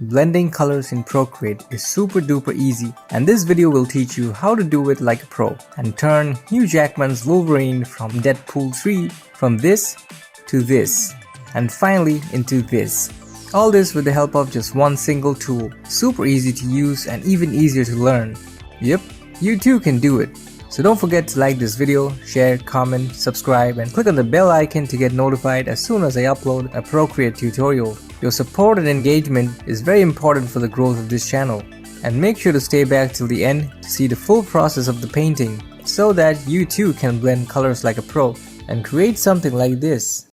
Blending colors in Procreate is super duper easy, and this video will teach you how to do it like a pro and turn Hugh Jackman's Wolverine from Deadpool 3 from this to this and finally into this. All this with the help of just one single tool. Super easy to use and even easier to learn. Yep, you too can do it. So don't forget to like this video, share, comment, subscribe, and click on the bell icon to get notified as soon as I upload a Procreate tutorial. Your support and engagement is very important for the growth of this channel. And make sure to stay back till the end to see the full process of the painting, so that you too can blend colors like a pro and create something like this.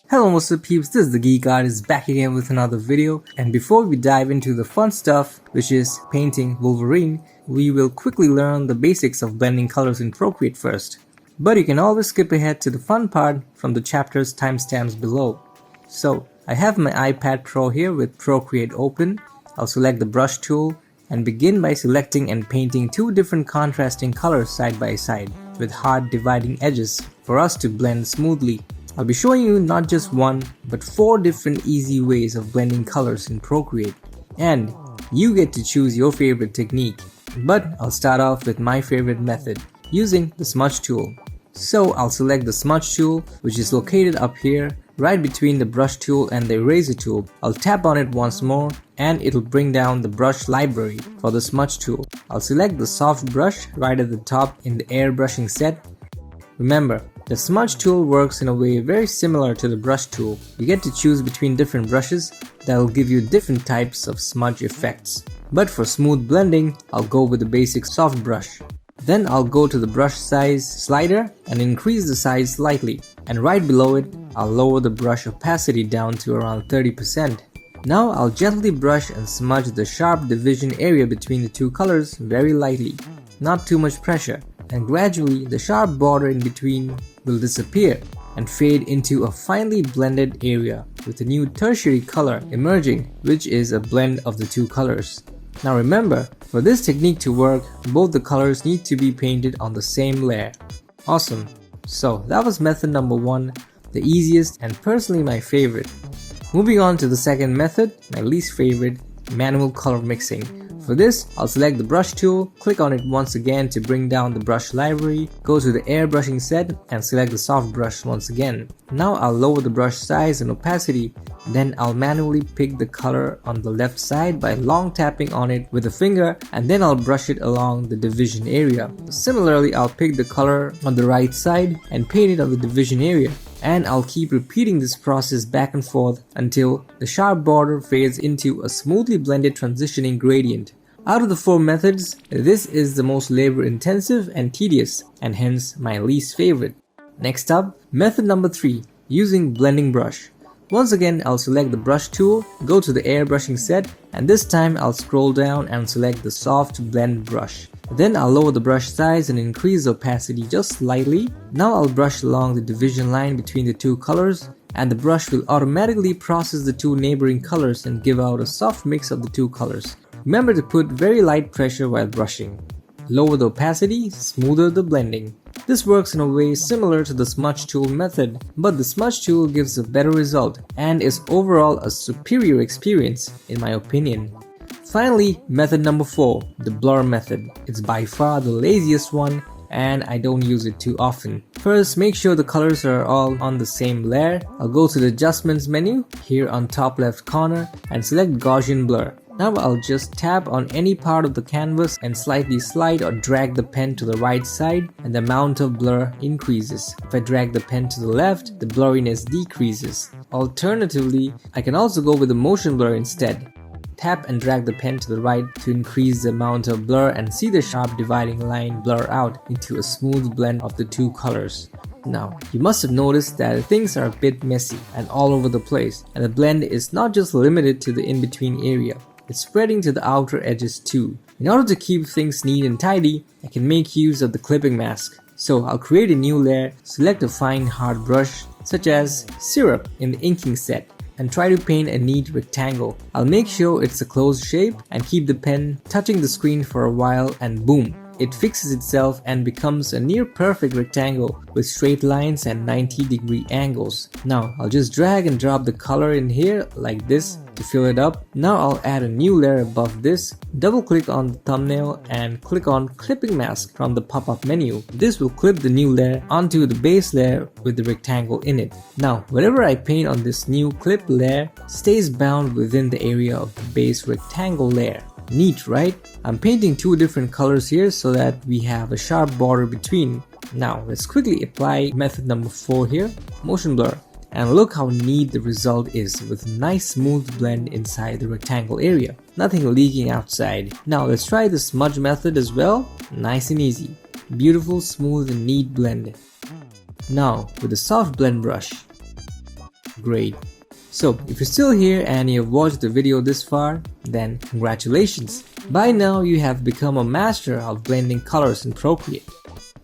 Hello what's up peeps, this is the Geek Artist back again with another video, and before we dive into the fun stuff, which is painting Wolverine, we will quickly learn the basics of blending colors in Procreate first. But you can always skip ahead to the fun part from the chapter's timestamps below. So I have my iPad Pro here with Procreate open. I'll select the brush tool and begin by selecting and painting two different contrasting colors side by side with hard dividing edges for us to blend smoothly. I'll be showing you not just one, but 4 different easy ways of blending colors in Procreate. And you get to choose your favorite technique. But I'll start off with my favorite method, using the Smudge tool. So I'll select the Smudge tool, which is located up here, right between the brush tool and the eraser tool. I'll tap on it once more, and it'll bring down the brush library for the Smudge tool. I'll select the soft brush right at the top in the airbrushing set. Remember, the Smudge tool works in a way very similar to the brush tool. You get to choose between different brushes that will give you different types of smudge effects. But for smooth blending, I'll go with the basic soft brush. Then I'll go to the brush size slider and increase the size slightly. And right below it, I'll lower the brush opacity down to around 30%. Now I'll gently brush and smudge the sharp division area between the two colors very lightly. Not too much pressure. And gradually the sharp border in between will disappear and fade into a finely blended area with a new tertiary color emerging, which is a blend of the two colors. Now remember, for this technique to work, both the colors need to be painted on the same layer. Awesome. So that was method number 1, the easiest and personally my favorite. Moving on to the second method, my least favorite, manual color mixing. For this, I'll select the brush tool, click on it once again to bring down the brush library, go to the airbrushing set and select the soft brush once again. Now I'll lower the brush size and opacity, then I'll manually pick the color on the left side by long tapping on it with a finger, and then I'll brush it along the division area. Similarly, I'll pick the color on the right side and paint it on the division area. And I'll keep repeating this process back and forth until the sharp border fades into a smoothly blended transitioning gradient. Out of the 4 methods, this is the most labor intensive and tedious, and hence my least favorite. Next up, method number 3, using blending brush. Once again, I'll select the brush tool, go to the airbrushing set, and this time I'll scroll down and select the soft blend brush. Then I'll lower the brush size and increase the opacity just slightly. Now I'll brush along the division line between the two colors, and the brush will automatically process the two neighboring colors and give out a soft mix of the two colors. Remember to put very light pressure while brushing. Lower the opacity, smoother the blending. This works in a way similar to the Smudge tool method, but the Smudge tool gives a better result and is overall a superior experience in my opinion. Finally, method number 4, the blur method. It's by far the laziest one and I don't use it too often. First, make sure the colors are all on the same layer. I'll go to the adjustments menu here on top left corner and select Gaussian blur. Now I'll just tap on any part of the canvas and slightly slide or drag the pen to the right side and the amount of blur increases. If I drag the pen to the left, the blurriness decreases. Alternatively, I can also go with the motion blur instead. Tap and drag the pen to the right to increase the amount of blur and see the sharp dividing line blur out into a smooth blend of the two colors. Now, you must have noticed that things are a bit messy and all over the place, and the blend is not just limited to the in-between area. It's spreading to the outer edges too. In order to keep things neat and tidy, I can make use of the clipping mask. So I'll create a new layer, select a fine hard brush such as Syrup in the inking set, and try to paint a neat rectangle. I'll make sure it's a closed shape and keep the pen touching the screen for a while, and boom, it fixes itself and becomes a near perfect rectangle with straight lines and 90-degree angles. Now I'll just drag and drop the color in here like this to fill it up. Now I'll add a new layer above this, double click on the thumbnail and click on clipping mask from the pop-up menu. This will clip the new layer onto the base layer with the rectangle in it. Now whatever I paint on this new clip layer stays bound within the area of the base rectangle layer. Neat, right? I'm painting two different colors here so that we have a sharp border between. Now let's quickly apply method number 4 here, motion blur. And look how neat the result is with nice smooth blend inside the rectangle area. Nothing leaking outside. Now let's try the smudge method as well. Nice and easy. Beautiful, smooth and neat blend. Now with a soft blend brush. Great. So if you're still here and you have watched the video this far, then congratulations. By now you have become a master of blending colors in Procreate.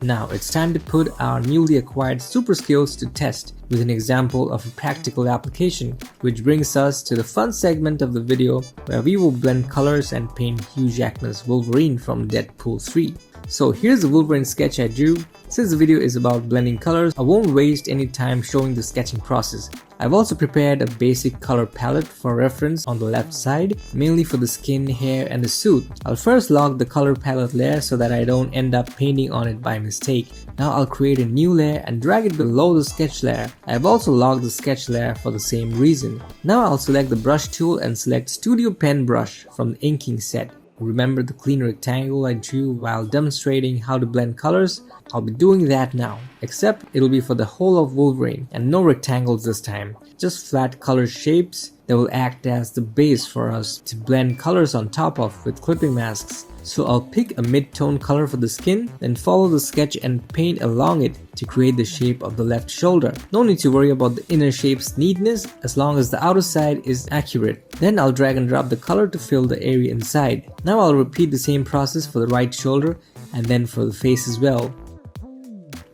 Now it's time to put our newly acquired super skills to test with an example of a practical application, which brings us to the fun segment of the video where we will blend colors and paint Hugh Jackman's Wolverine from Deadpool 3. So here's the Wolverine sketch I drew. Since the video is about blending colors, I won't waste any time showing the sketching process. I've also prepared a basic color palette for reference on the left side, mainly for the skin, hair and the suit. I'll first log the color palette layer so that I don't end up painting on it by mistake. Now I'll create a new layer and drag it below the sketch layer. I've also logged the sketch layer for the same reason. Now I'll select the brush tool and select Studio Pen Brush from the inking set. Remember the clean rectangle I drew while demonstrating how to blend colors? I'll be doing that now, except it'll be for the whole of Wolverine and no rectangles this time, just flat color shapes that will act as the base for us to blend colors on top of with clipping masks. So I'll pick a mid-tone color for the skin, then follow the sketch and paint along it to create the shape of the left shoulder. No need to worry about the inner shape's neatness as long as the outer side is accurate. Then I'll drag and drop the color to fill the area inside. Now I'll repeat the same process for the right shoulder and then for the face as well.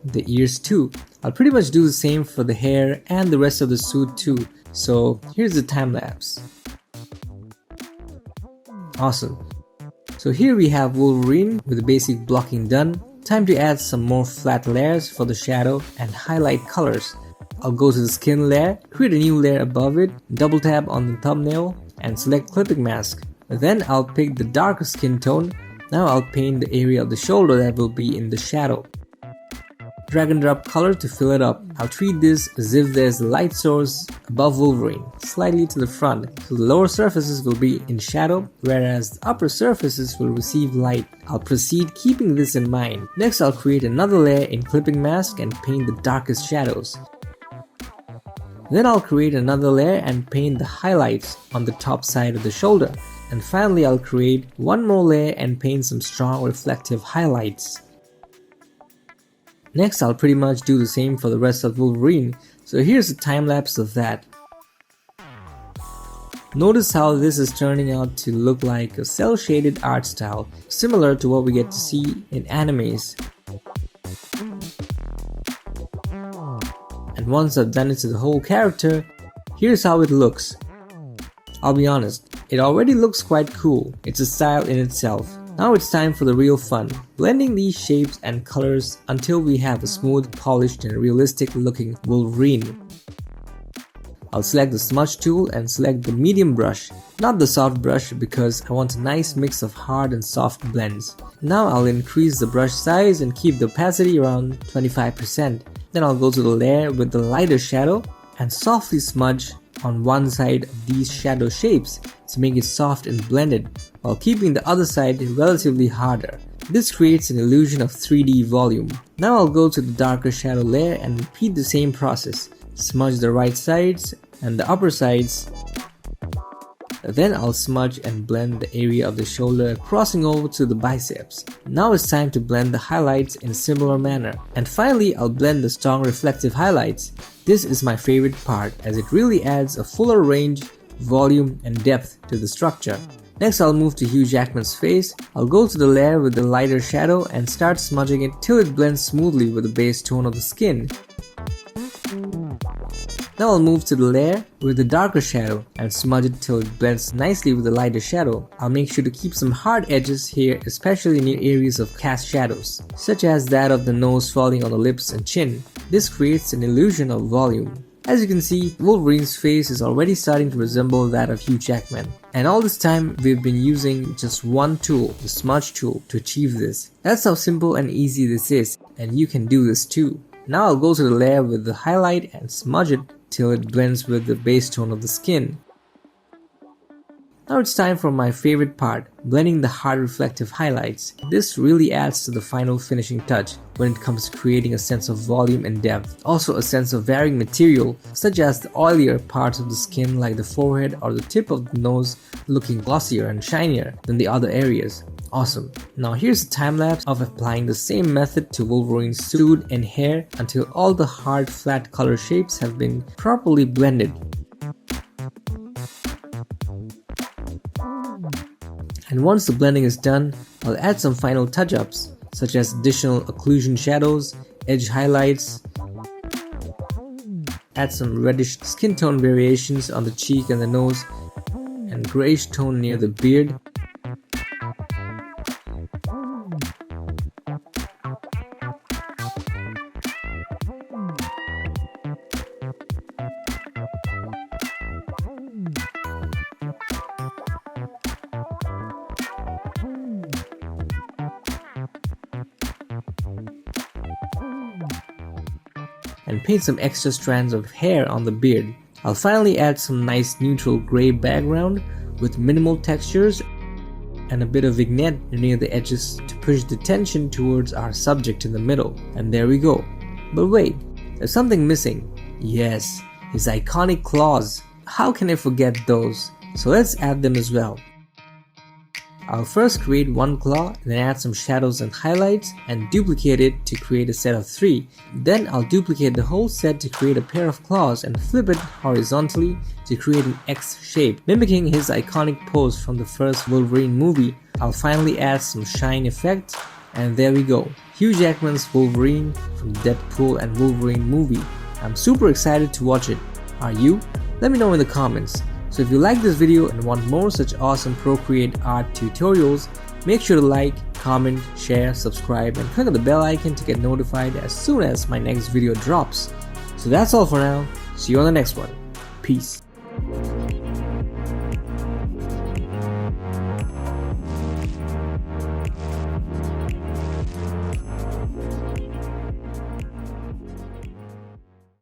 The ears too. I'll pretty much do the same for the hair and the rest of the suit too. So here's the time lapse. Awesome. So here we have Wolverine with the basic blocking done. Time to add some more flat layers for the shadow and highlight colors. I'll go to the skin layer, create a new layer above it, double tap on the thumbnail and select clipping mask. Then I'll pick the darker skin tone. Now I'll paint the area of the shoulder that will be in the shadow. Drag and drop color to fill it up. I'll treat this as if there's a light source above Wolverine, slightly to the front, so the lower surfaces will be in shadow, whereas the upper surfaces will receive light. I'll proceed keeping this in mind. Next I'll create another layer in clipping mask and paint the darkest shadows. Then I'll create another layer and paint the highlights on the top side of the shoulder. And finally I'll create one more layer and paint some strong reflective highlights. Next I'll pretty much do the same for the rest of Wolverine, so here's a time lapse of that. Notice how this is turning out to look like a cel shaded art style, similar to what we get to see in animes. And once I've done it to the whole character, here's how it looks. I'll be honest, it already looks quite cool. It's a style in itself. Now it's time for the real fun, blending these shapes and colors until we have a smooth, polished and realistic looking Wolverine. I'll select the smudge tool and select the medium brush, not the soft brush because I want a nice mix of hard and soft blends. Now I'll increase the brush size and keep the opacity around 25%. Then I'll go to the layer with the lighter shadow and softly smudge on one side of these shadow shapes to make it soft and blended, while keeping the other side relatively harder. This creates an illusion of 3D volume. Now I'll go to the darker shadow layer and repeat the same process. Smudge the right sides and the upper sides. Then I'll smudge and blend the area of the shoulder crossing over to the biceps. Now it's time to blend the highlights in a similar manner. And finally I'll blend the strong reflective highlights. This is my favorite part as it really adds a fuller range, volume and depth to the structure. Next I'll move to Hugh Jackman's face. I'll go to the layer with the lighter shadow and start smudging it till it blends smoothly with the base tone of the skin. Now I'll move to the layer with the darker shadow and smudge it till it blends nicely with the lighter shadow. I'll make sure to keep some hard edges here, especially near areas of cast shadows, such as that of the nose falling on the lips and chin. This creates an illusion of volume. As you can see, Wolverine's face is already starting to resemble that of Hugh Jackman. And all this time, we've been using just one tool, the Smudge tool, to achieve this. That's how simple and easy this is, and you can do this too. Now I'll go to the layer with the highlight and smudge it till it blends with the base tone of the skin. Now it's time for my favorite part, blending the hard reflective highlights. This really adds to the final finishing touch when it comes to creating a sense of volume and depth. Also a sense of varying material, such as the oilier parts of the skin like the forehead or the tip of the nose looking glossier and shinier than the other areas. Awesome. Now here's a time lapse of applying the same method to Wolverine's suit and hair until all the hard flat color shapes have been properly blended. And once the blending is done, I'll add some final touch-ups, such as additional occlusion shadows, edge highlights, add some reddish skin tone variations on the cheek and the nose, and grayish tone near the beard. And paint some extra strands of hair on the beard. I'll finally add some nice neutral gray background with minimal textures and a bit of vignette near the edges to push the tension towards our subject in the middle. And there we go. But wait, there's something missing. Yes, his iconic claws. How can I forget those? So let's add them as well. I'll first create one claw, then add some shadows and highlights and duplicate it to create a set of 3. Then I'll duplicate the whole set to create a pair of claws and flip it horizontally to create an X shape, mimicking his iconic pose from the first Wolverine movie. I'll finally add some shine effect, and there we go. Hugh Jackman's Wolverine from the Deadpool and Wolverine movie. I'm super excited to watch it. Are you? Let me know in the comments. So if you like this video and want more such awesome Procreate art tutorials, make sure to like, comment, share, subscribe, and click on the bell icon to get notified as soon as my next video drops. So that's all for now. See you on the next one. Peace.